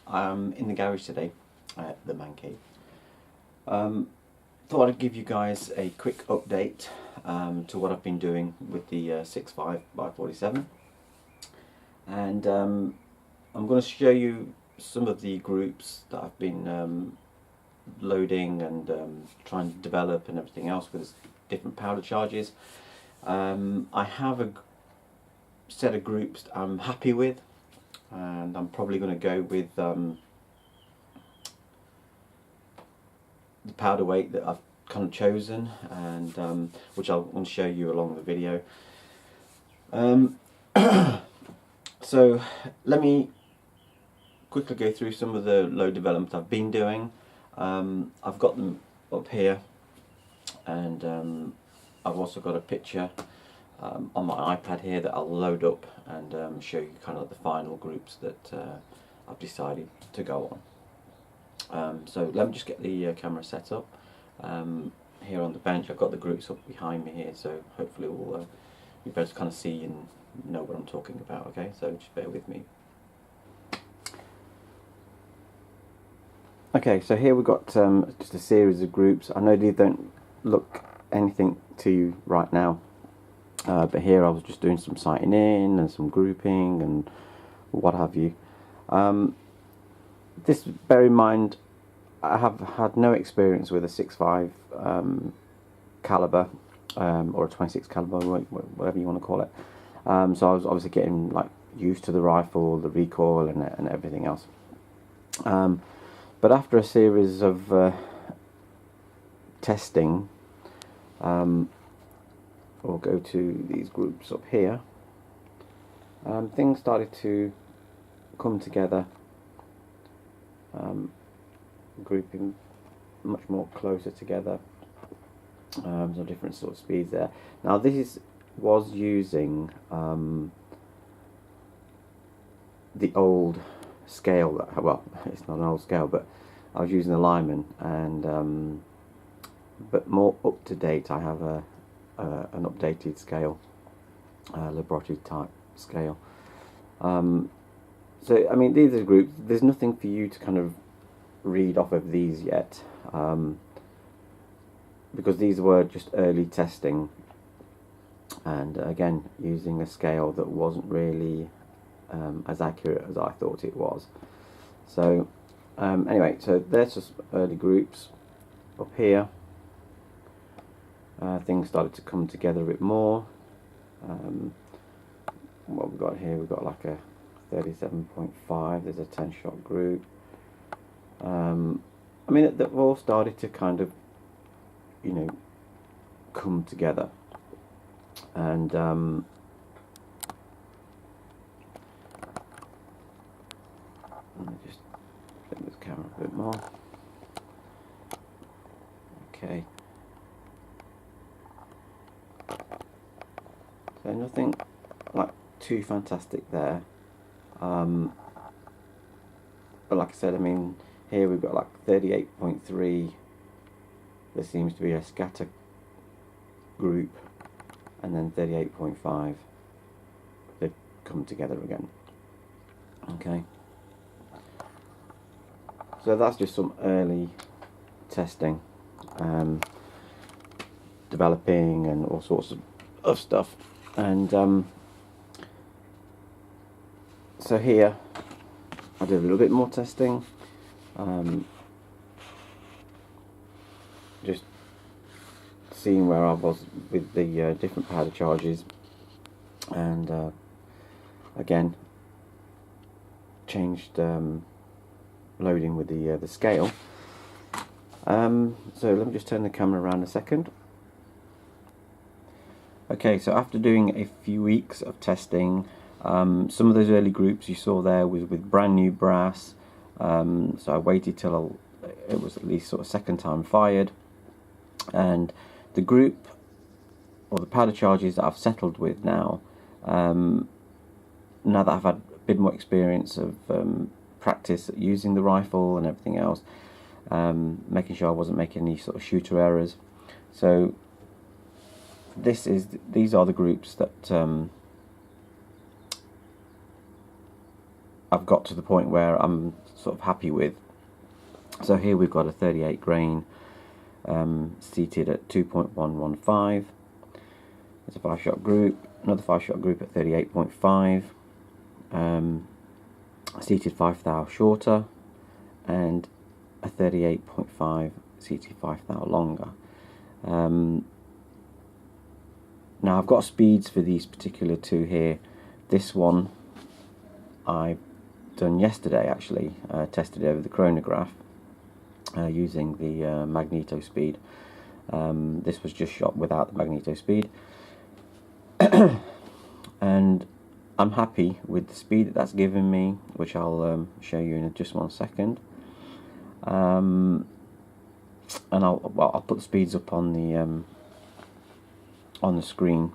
I'm in the garage today at the man cave. Thought I'd give you guys a quick update to what I've been doing with the 6.5 by 47, and I'm going to show you some of the groups that I've been loading and trying to develop and everything else with different powder charges. I have a set of groups that I'm happy with, and I'm probably going to go with the powder weight that I've kind of chosen, and which I'll want to show you along the video. So let me quickly go through some of the load development I've been doing. I've got them up here, and I've also got a picture on my iPad here that I'll load up and show you kind of the final groups that I've decided to go on. So let me just get the camera set up. Here on the bench I've got the groups up behind me here, so hopefully we'll be able to kind of see and know what I'm talking about. Okay, so just bear with me. Okay, so here we've got just a series of groups. I know these don't look anything to you right now, but here I was just doing some sighting in and some grouping and what have you. This, bear in mind, I have had no experience with a 6.5 caliber or a 26 caliber, whatever you want to call it. So I was obviously getting like used to the rifle, the recoil, and everything else. But after a series of testing, we'll go to these groups up here. Things started to come together, grouping much more closer together. Some different sort of speeds there. Now this was using the old scale that, well, it's not an old scale, but I was using the Lyman, and but more up to date. I have an updated scale, laboratory type scale. So I mean, these are groups. There's nothing for you to kind of read off of these yet, because these were just early testing, and again using a scale that wasn't really as accurate as I thought it was. So anyway, so there's just early groups. Up here things started to come together a bit more. What we've got here, we've got like a 37.5, there's a 10-shot group. I mean, they've all started to kind of, you know, come together, and let me just flip this camera a bit more. Okay, so nothing like too fantastic there, but like I said, I mean, here we've got like 38.3. There seems to be a scatter group, and then 38.5. They've come together again. Okay, so that's just some early testing, developing and all sorts of stuff. And so here I did a little bit more testing, just seeing where I was with the different powder charges, and again changed loading with the scale. So let me just turn the camera around a second. Okay, so after doing a few weeks of testing, some of those early groups you saw there was with brand new brass. So I waited till it was at least sort of second time fired, and the group or the powder charges that I've settled with now, now that I've had a bit more experience of practice using the rifle and everything else, making sure I wasn't making any sort of shooter errors. So these are the groups that I've got to the point where I'm sort of happy with. So here we've got a 38 grain seated at 2.115. It's a 5-shot group, another 5-shot group at 38.5, seated 5 thou shorter, and a 38.5 seated 5 thou longer. Now I've got speeds for these particular two here. This one I've done yesterday actually, tested it over the chronograph using the magneto speed. This was just shot without the magneto speed. And I'm happy with the speed that that's given me, which I'll show you in just 1 second. And I'll put the speeds up on the screen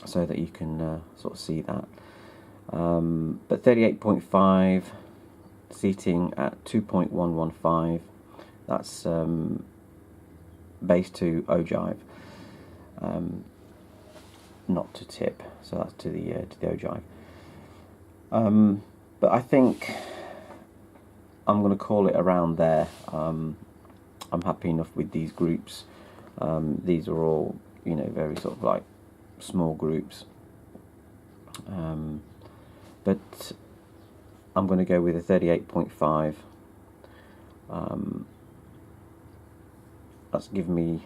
so that you can sort of see that. But 38.5 seating at 2.115. That's base to ogive, not to tip. So that's to the ogive. But I think I'm going to call it around there. I'm happy enough with these groups. These are all, you know, very sort of like small groups. But I'm going to go with a 38.5. That's given me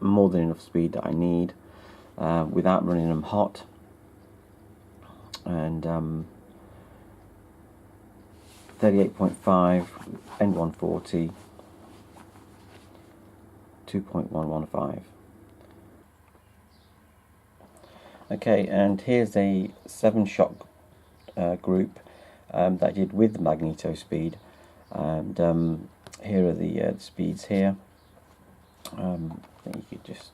more than enough speed that I need without running them hot. And 38.5 N140 2.115. Okay, and here's a 7-shot group that I did with the magneto speed, and here are the speeds here. I think you could just,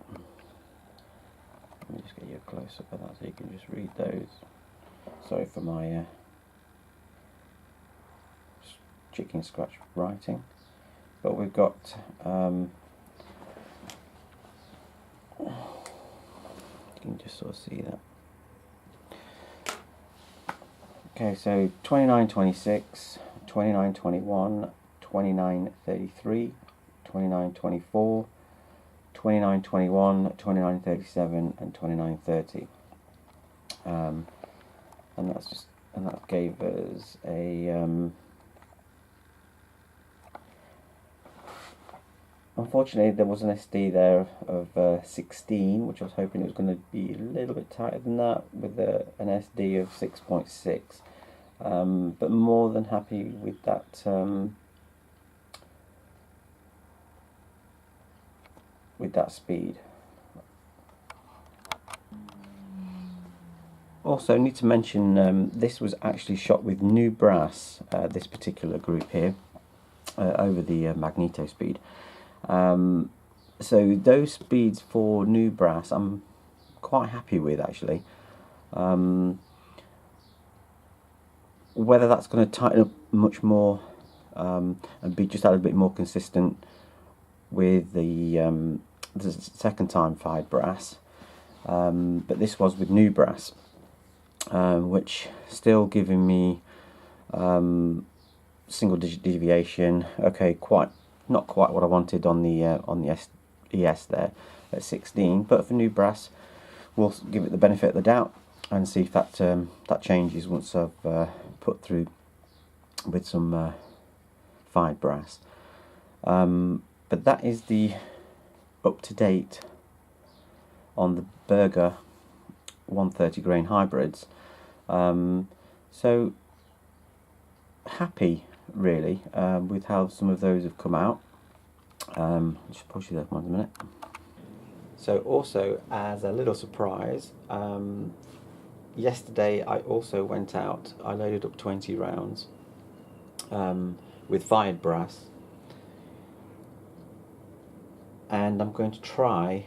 let me just get you a close up of that so you can just read those. Sorry for my chicken scratch writing, but we've got you can just sort of see that. Okay, so 29.26, 29.21, 29.33, 29.24, 29.21, 29.37, and 29.30. And that gave us a unfortunately there was an SD there of 16, which I was hoping it was going to be a little bit tighter than that, with an SD of 6.6. But more than happy with that speed. Also need to mention this was actually shot with new brass, this particular group here, over the magneto speed. So those speeds for new brass I'm quite happy with actually. Whether that's going to tighten up much more and be just a little bit more consistent with the second time fired brass, but this was with new brass, which still giving me single digit deviation. Okay, not quite what I wanted on the ES there at 16, but for new brass we'll give it the benefit of the doubt and see if that that changes once I've put through with some fired brass. But that is the up to date on the Berger 130 grain hybrids. So happy really with how some of those have come out. I'll just push you that one in a minute. So also, as a little surprise, yesterday I also went out, I loaded up 20 rounds with fired brass, and I'm going to try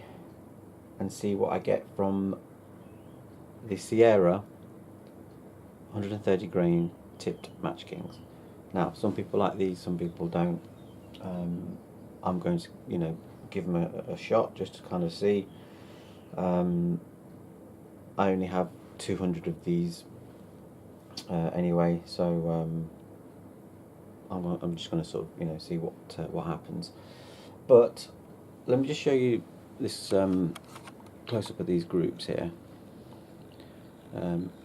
and see what I get from the Sierra 130 grain tipped Match Kings. Now some people like these, some people don't. I'm going to, you know, give them a shot just to kind of see. I only have 200 of these anyway. So I'm just going to sort of see what happens. But let me just show you this close up of these groups here.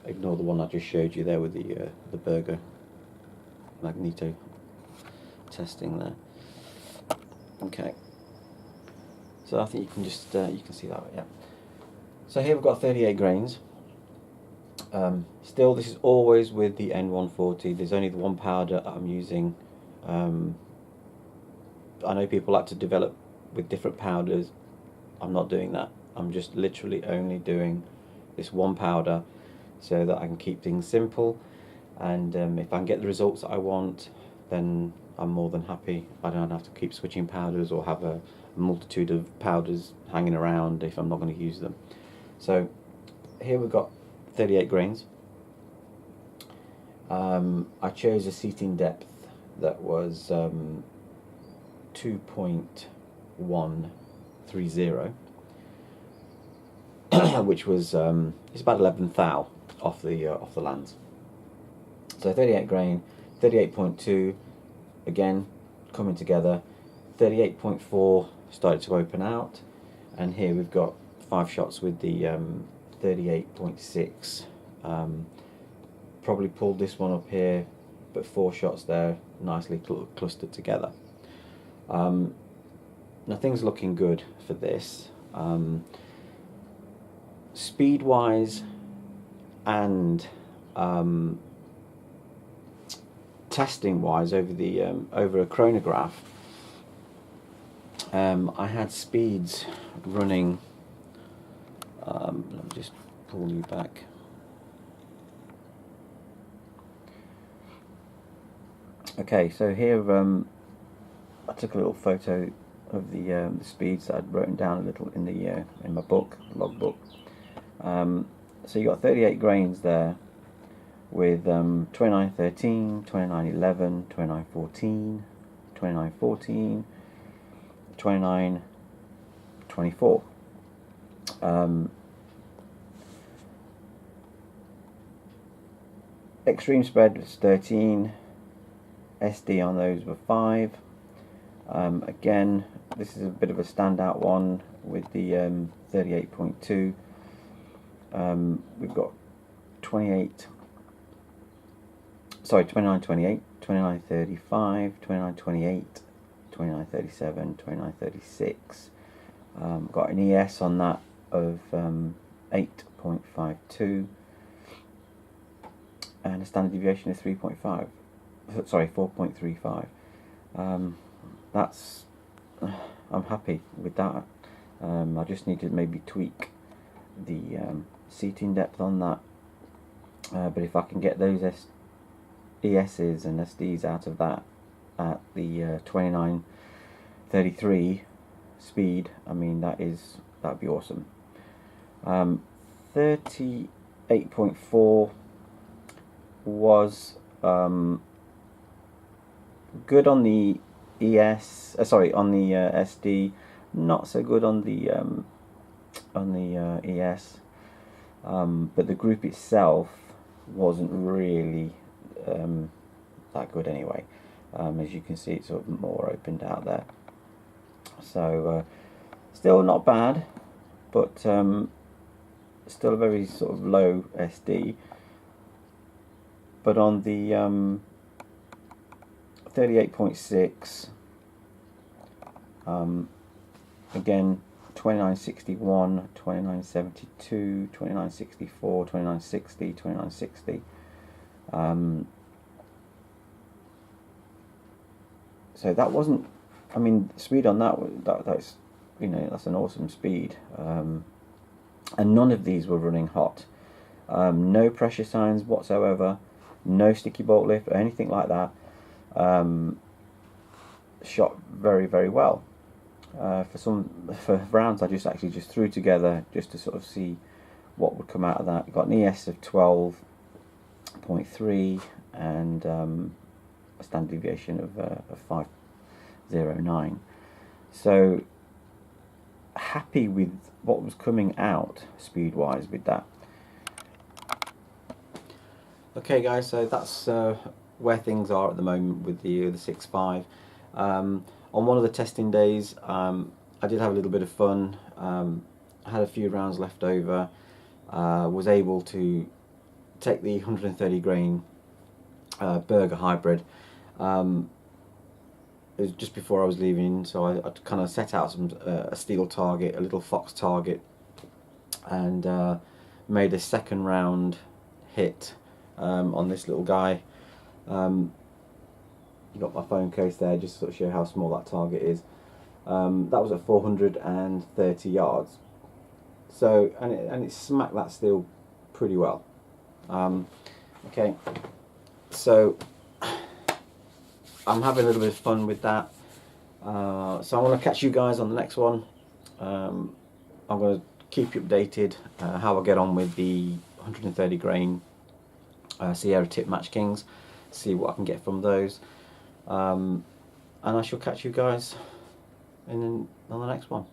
Ignore the one I just showed you there with the Berger magneto testing there. Okay, so I think you can just you can see that, yeah. So here we've got 38 grains. Still, this is always with the N140. There's only the one powder I'm using. I know people like to develop with different powders. I'm not doing that. I'm just literally only doing this one powder so that I can keep things simple, and if I can get the results that I want, then I'm more than happy. I don't have to keep switching powders or have a multitude of powders hanging around if I'm not going to use them. So here we've got 38 grains. I chose a seating depth that was 2.130, which was it's about 11 thou off the lands. So 38 grain, 38.2 again coming together, 38.4 started to open out, and here we've got 5 shots with the 38.6. Probably pulled this one up here, but 4 shots there, nicely clustered together. Now things looking good for this. Speed wise and testing wise over a chronograph, I had speeds running. Let me just pull you back. Okay, so here I took a little photo of the speeds that I'd written down a little in my book, logbook. So you got 38 grains there with 2913, 2911, 2914, 2914, 2924. Extreme spread was 13. SD on those were 5. Again, this is a bit of a standout one with the 38.2. We've got 2928, 2935, 2928, 2937, 2936. Got an ES on that of 8.52 and a standard deviation of 3.5. Sorry, 4.35. That's I'm happy with that. I just need to maybe tweak the seating depth on that. But if I can get those ESs and SDs out of that at the 2933 speed, I mean that'd be awesome. 38.4 was good on the ES. On the SD, not so good on the ES. But the group itself wasn't really that good anyway. As you can see, it's sort of more opened out there. So still not bad, but still a very sort of low SD. But on the 38.6, again 2961, 2972, 2964, 2960, 2960. So that wasn't, I mean, speed on that's that's an awesome speed. And none of these were running hot. No pressure signs whatsoever, no sticky bolt lift or anything like that. Shot very, very well. For rounds I actually just threw together just to sort of see what would come out of that. Got an ES of 12.3 and a standard deviation of 509. So happy with what was coming out speed wise with that. Okay guys, so that's where things are at the moment with the 6.5. On one of the testing days, I did have a little bit of fun. I had a few rounds left over. Was able to take the 130 grain Berger hybrid. It was just before I was leaving, so I kind of set out a steel target, a little fox target, and made a second round hit on this little guy. Got my phone case there just to sort of show how small that target is. That was at 430 yards. So and it smacked that steel pretty well. Okay, so I'm having a little bit of fun with that. So I want to catch you guys on the next one. I'm going to keep you updated how I get on with the 130 grain Sierra tip Match Kings, see what I can get from those, and I shall catch you guys on the next one.